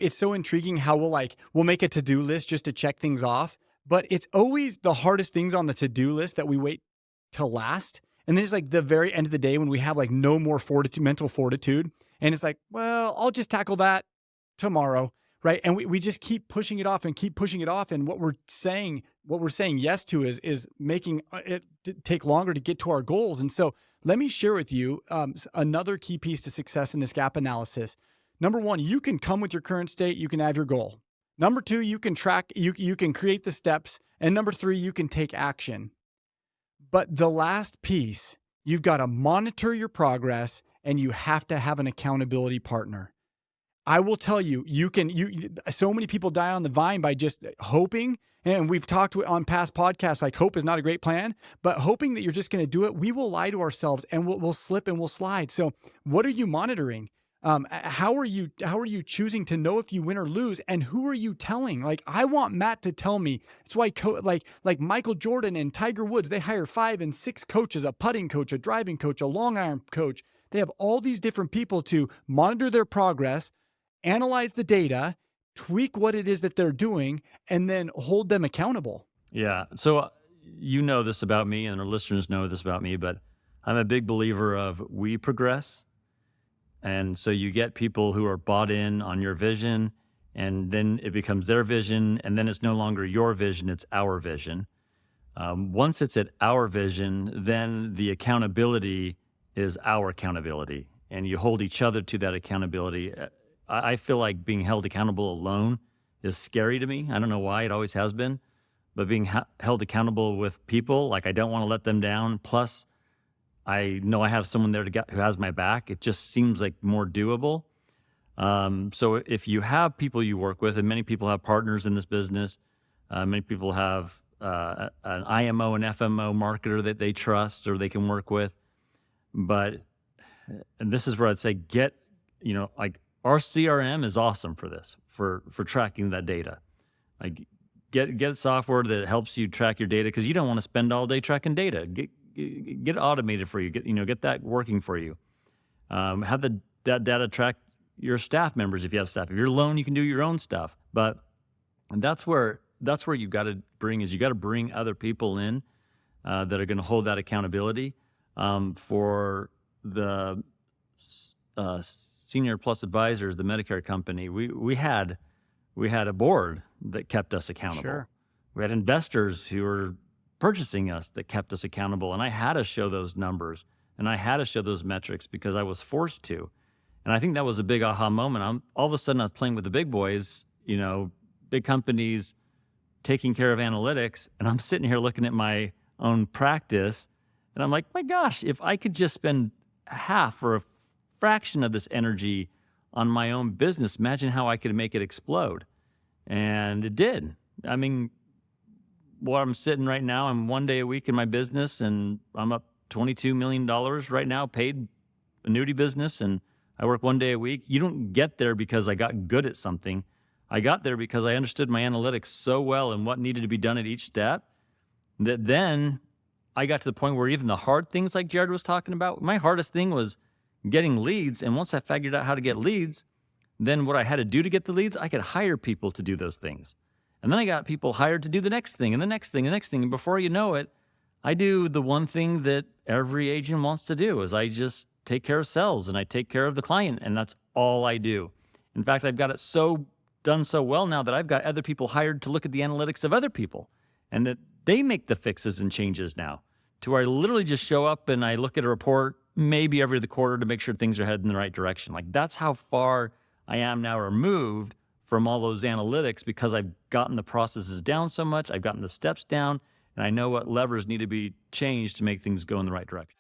It's so intriguing how we'll make a to-do list just to check things off, but it's always the hardest things on the to-do list that we wait till last. And then it's like the very end of the day when we have like no more fortitude, mental fortitude. And it's like, well, I'll just tackle that tomorrow. Right. And we just keep pushing it off and keep pushing it off. And what we're saying yes to is making it take longer to get to our goals. And so let me share with you another key piece to success in this gap analysis. Number one, you can come with your current state. You can have your goal. Number two, you can track, you can create the steps. And number three, you can take action. But the last piece, you've got to monitor your progress and you have to have an accountability partner. I will tell you, so many people die on the vine by just hoping. And we've talked on past podcasts, like hope is not a great plan, but hoping that you're just going to do it, we will lie to ourselves and we'll slip and we'll slide. So what are you monitoring? How are you choosing to know if you win or lose? And who are you telling? Like, I want Matt to tell me. It's why like Michael Jordan and Tiger Woods, they hire 5 and 6 coaches, a putting coach, a driving coach, a long iron coach. They have all these different people to monitor their progress, analyze the data, tweak what it is that they're doing, and then hold them accountable. Yeah. So you know this about me, and our listeners know this about me, but I'm a big believer of we progress. And so you get people who are bought in on your vision, and then it becomes their vision, and then it's no longer your vision, it's our vision. Once it's at our vision, then the accountability is our accountability, and you hold each other to that accountability. I feel like being held accountable alone is scary to me. I don't know why, it always has been. But being held accountable with people, like I don't want to let them down. Plus, I know I have someone there who has my back. It just seems like more doable. So if you have people you work with, and many people have partners in this business, many people have an IMO and FMO marketer that they trust or they can work with. And this is where I'd say like our CRM is awesome for this, for tracking that data. Like get software that helps you track your data, because you don't want to spend all day tracking data. Get it automated for you. Get that working for you. Have that data track your staff members if you have staff. If you're alone, you can do your own stuff. But that's where you got to bring other people in that are going to hold that accountability. For the Senior Plus Advisors, the Medicare company, we had a board that kept us accountable. Sure. We had investors who were purchasing us that kept us accountable, and I had to show those numbers and I had to show those metrics because I was forced to. And I think that was a big aha moment. All of a sudden I was playing with the big boys, big companies taking care of analytics, and I'm sitting here looking at my own practice, and I'm like, my gosh, if I could just spend half or a fraction of this energy on my own business, imagine how I could make it explode. And it did. I mean, where I'm sitting right now, I'm 1 day a week in my business, and I'm up $22 million right now, paid annuity business, and I work 1 day a week. You don't get there because I got good at something. I got there because I understood my analytics so well and what needed to be done at each step, that then I got to the point where even the hard things like Jared was talking about, my hardest thing was getting leads. And once I figured out how to get leads, then what I had to do to get the leads, I could hire people to do those things. And then I got people hired to do the next thing and the next thing and the next thing. And before you know it, I do the one thing that every agent wants to do, is I just take care of sales and I take care of the client. And that's all I do. In fact, I've got it done so well now that I've got other people hired to look at the analytics of other people, and that they make the fixes and changes now, to where I literally just show up and I look at a report maybe every other quarter to make sure things are heading in the right direction. Like, that's how far I am now removed from all those analytics, because I've gotten the processes down so much, I've gotten the steps down, and I know what levers need to be changed to make things go in the right direction.